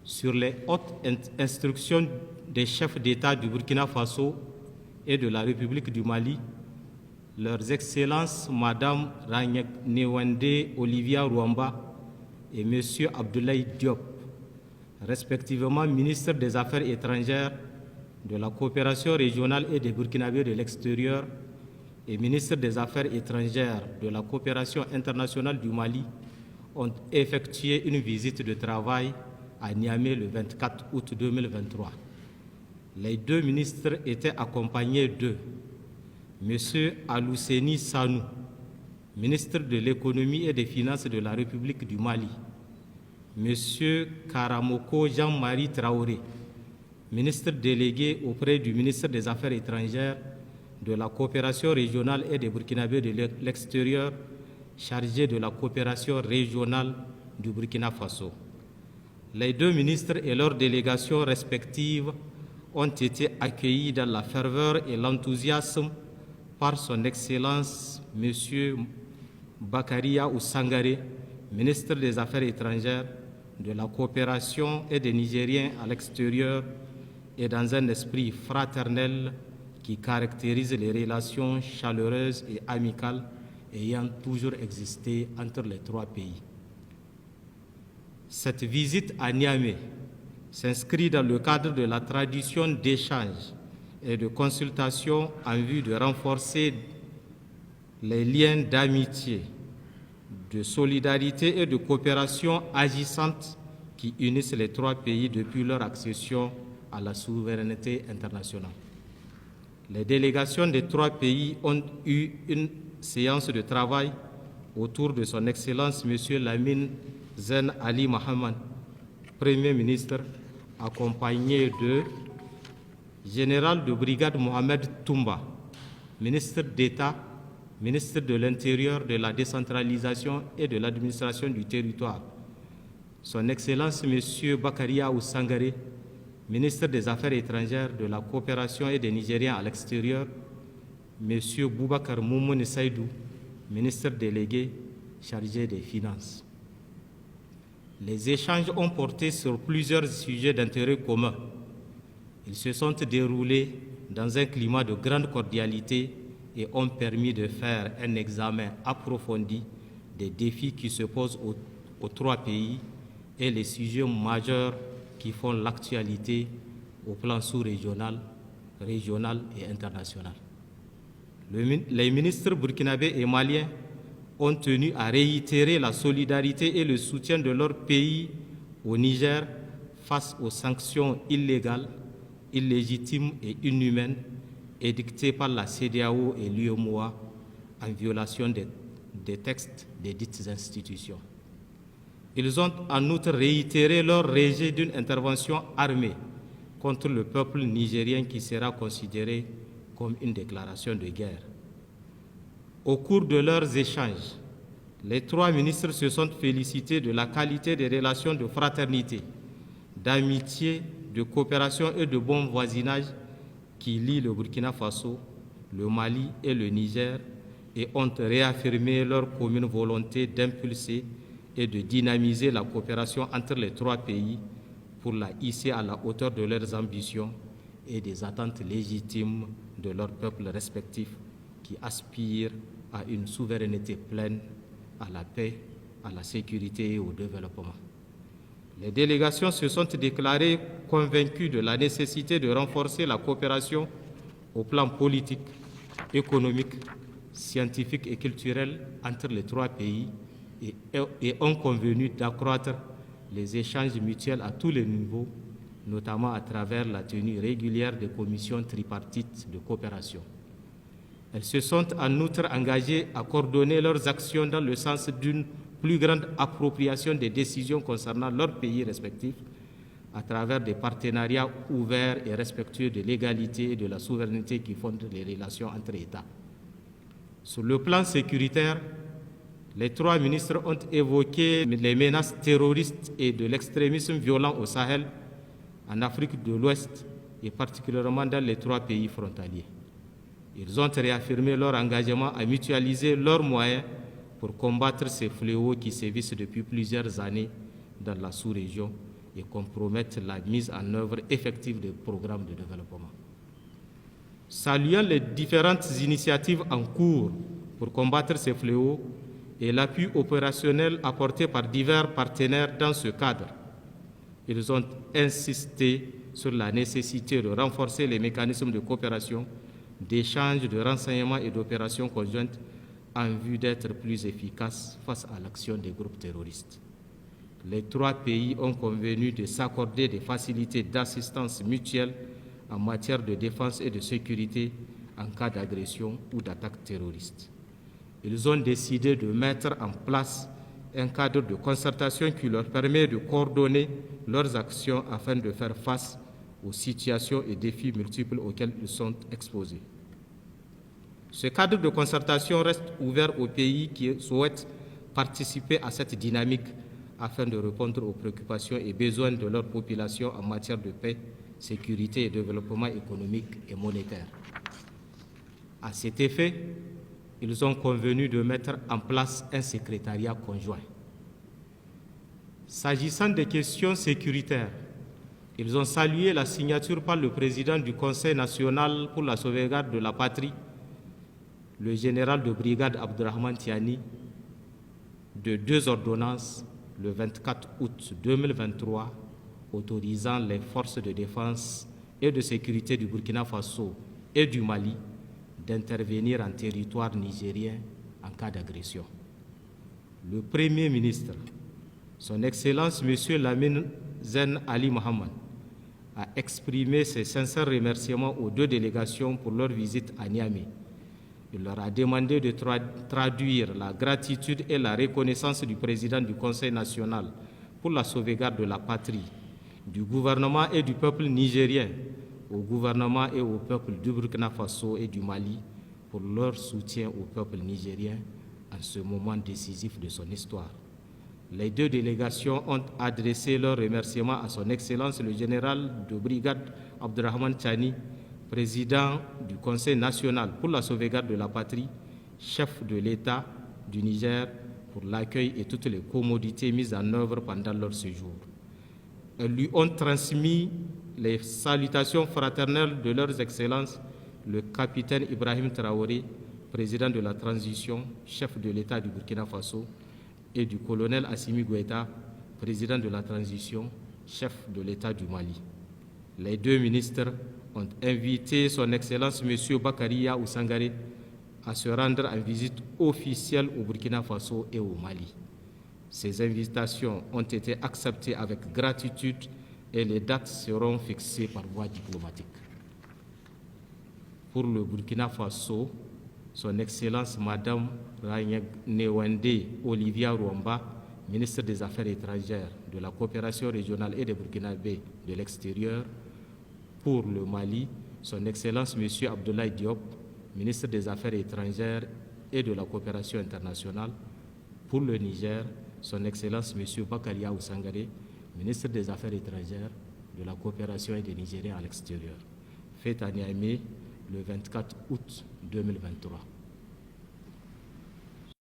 sur les hautes instructions des chefs d'État du Burkina Faso et de la République du Mali, leurs Excellences Madame Ragnéwendé Olivia Ruamba et Monsieur Abdoulaye Diop, respectivement ministre des Affaires étrangères, de la coopération régionale et des Burkinabés de l'extérieur et ministre des Affaires étrangères, de la coopération internationale du Mali, ont effectué une visite de travail à Niamey le 24 août 2023. Les deux ministres étaient accompagnés de M. Alouseni Sanou, ministre de l'économie et des finances de la République du Mali, M. Karamoko Jean-Marie Traoré, ministre délégué auprès du ministre des Affaires étrangères, de la coopération régionale et des Burkinabés de l'extérieur, chargé de la coopération régionale du Burkina Faso. Les deux ministres et leurs délégations respectives ont été accueillis dans la ferveur et l'enthousiasme par son Excellence M. Bakaria Ousangaré, ministre des Affaires étrangères, de la coopération et des Nigériens à l'extérieur, et dans un esprit fraternel qui caractérise les relations chaleureuses et amicales ayant toujours existé entre les trois pays. Cette visite à Niamey s'inscrit dans le cadre de la tradition d'échange et de consultation en vue de renforcer les liens d'amitié, de solidarité et de coopération agissante qui unissent les trois pays depuis leur accession à la souveraineté internationale. Les délégations des trois pays ont eu une séance de travail autour de son Excellence M. Lamine Zen Ali Mohamed, Premier ministre, accompagné de Général de brigade Mohamed Toumba, ministre d'État, ministre de l'Intérieur, de la décentralisation et de l'administration du territoire, son Excellence M. Bakaria Ousangaré, ministre des Affaires étrangères, de la coopération et des Nigériens à l'extérieur, M. Boubacar Moumouni Saïdou, ministre délégué chargé des Finances. Les échanges ont porté sur plusieurs sujets d'intérêt commun. Ils se sont déroulés dans un climat de grande cordialité et ont permis de faire un examen approfondi des défis qui se posent aux trois pays et les sujets majeurs qui font l'actualité au plan sous-régional, régional et international. Les ministres burkinabés et maliens ont tenu à réitérer la solidarité et le soutien de leur pays au Niger face aux sanctions illégales, illégitimes et inhumaines édictées par la CEDEAO et l'UEMOA en violation des textes des dites institutions. Ils ont en outre réitéré leur rejet d'une intervention armée contre le peuple nigérien qui sera considérée comme une déclaration de guerre. Au cours de leurs échanges, les trois ministres se sont félicités de la qualité des relations de fraternité, d'amitié, de coopération et de bon voisinage qui lient le Burkina Faso, le Mali et le Niger et ont réaffirmé leur commune volonté d'impulser et de dynamiser la coopération entre les trois pays pour la hisser à la hauteur de leurs ambitions et des attentes légitimes de leurs peuples respectifs qui aspirent à une souveraineté pleine, à la paix, à la sécurité et au développement. Les délégations se sont déclarées convaincues de la nécessité de renforcer la coopération au plan politique, économique, scientifique et culturel entre les trois pays et ont convenu d'accroître les échanges mutuels à tous les niveaux, notamment à travers la tenue régulière des commissions tripartites de coopération. Elles se sont en outre engagées à coordonner leurs actions dans le sens d'une plus grande appropriation des décisions concernant leurs pays respectifs à travers des partenariats ouverts et respectueux de l'égalité et de la souveraineté qui fondent les relations entre États. Sur le plan sécuritaire, les trois ministres ont évoqué les menaces terroristes et de l'extrémisme violent au Sahel, en Afrique de l'Ouest et particulièrement dans les trois pays frontaliers. Ils ont réaffirmé leur engagement à mutualiser leurs moyens pour combattre ces fléaux qui sévissent depuis plusieurs années dans la sous-région et compromettent la mise en œuvre effective des programmes de développement. Saluant les différentes initiatives en cours pour combattre ces fléaux et l'appui opérationnel apporté par divers partenaires dans ce cadre, ils ont insisté sur la nécessité de renforcer les mécanismes de coopération, d'échange, de renseignements et d'opérations conjointes en vue d'être plus efficaces face à l'action des groupes terroristes. Les trois pays ont convenu de s'accorder des facilités d'assistance mutuelle en matière de défense et de sécurité en cas d'agression ou d'attaque terroriste. Ils ont décidé de mettre en place un cadre de concertation qui leur permet de coordonner leurs actions afin de faire face aux situations et défis multiples auxquels ils sont exposés. Ce cadre de concertation reste ouvert aux pays qui souhaitent participer à cette dynamique afin de répondre aux préoccupations et besoins de leur population en matière de paix, sécurité et développement économique et monétaire. À cet effet, ils ont convenu de mettre en place un secrétariat conjoint. S'agissant des questions sécuritaires, ils ont salué la signature par le président du Conseil national pour la sauvegarde de la patrie, le général de brigade Abdurrahman Tiani, de 2 ordonnances le 24 août 2023 autorisant les forces de défense et de sécurité du Burkina Faso et du Mali d'intervenir en territoire nigérien en cas d'agression. Le Premier ministre, Son Excellence M. Lamine Zen Ali Mohamed, a exprimé ses sincères remerciements aux 2 délégations pour leur visite à Niamey. Il leur a demandé de traduire la gratitude et la reconnaissance du président du Conseil national pour la sauvegarde de la patrie, du gouvernement et du peuple nigérien, au gouvernement et au peuple du Burkina Faso et du Mali pour leur soutien au peuple nigérien en ce moment décisif de son histoire. Les 2 délégations ont adressé leurs remerciements à son Excellence le général de brigade Abdurrahman Tiani, président du Conseil national pour la sauvegarde de la patrie, chef de l'État du Niger, pour l'accueil et toutes les commodités mises en œuvre pendant leur séjour. Elles lui ont transmis les salutations fraternelles de leurs excellences, le capitaine Ibrahim Traoré, président de la transition, chef de l'État du Burkina Faso, et du colonel Assimi Goïta, président de la transition, chef de l'État du Mali. Les 2 ministres ont invité son Excellence M. Bakaria Ousangaré à se rendre en visite officielle au Burkina Faso et au Mali. Ces invitations ont été acceptées avec gratitude et les dates seront fixées par voie diplomatique. Pour le Burkina Faso, son Excellence Madame Ranyeg-Newende Olivia Rwamba, ministre des Affaires étrangères, de la coopération régionale et des Burkinabés de l'extérieur. Pour le Mali, son Excellence M. Abdoulaye Diop, ministre des Affaires étrangères et de la coopération internationale. Pour le Niger, son Excellence M. Bakaria Ousangaré, ministre des Affaires étrangères, de la coopération et des Nigériens à l'extérieur. Fait à Niamey le 24 août 2023.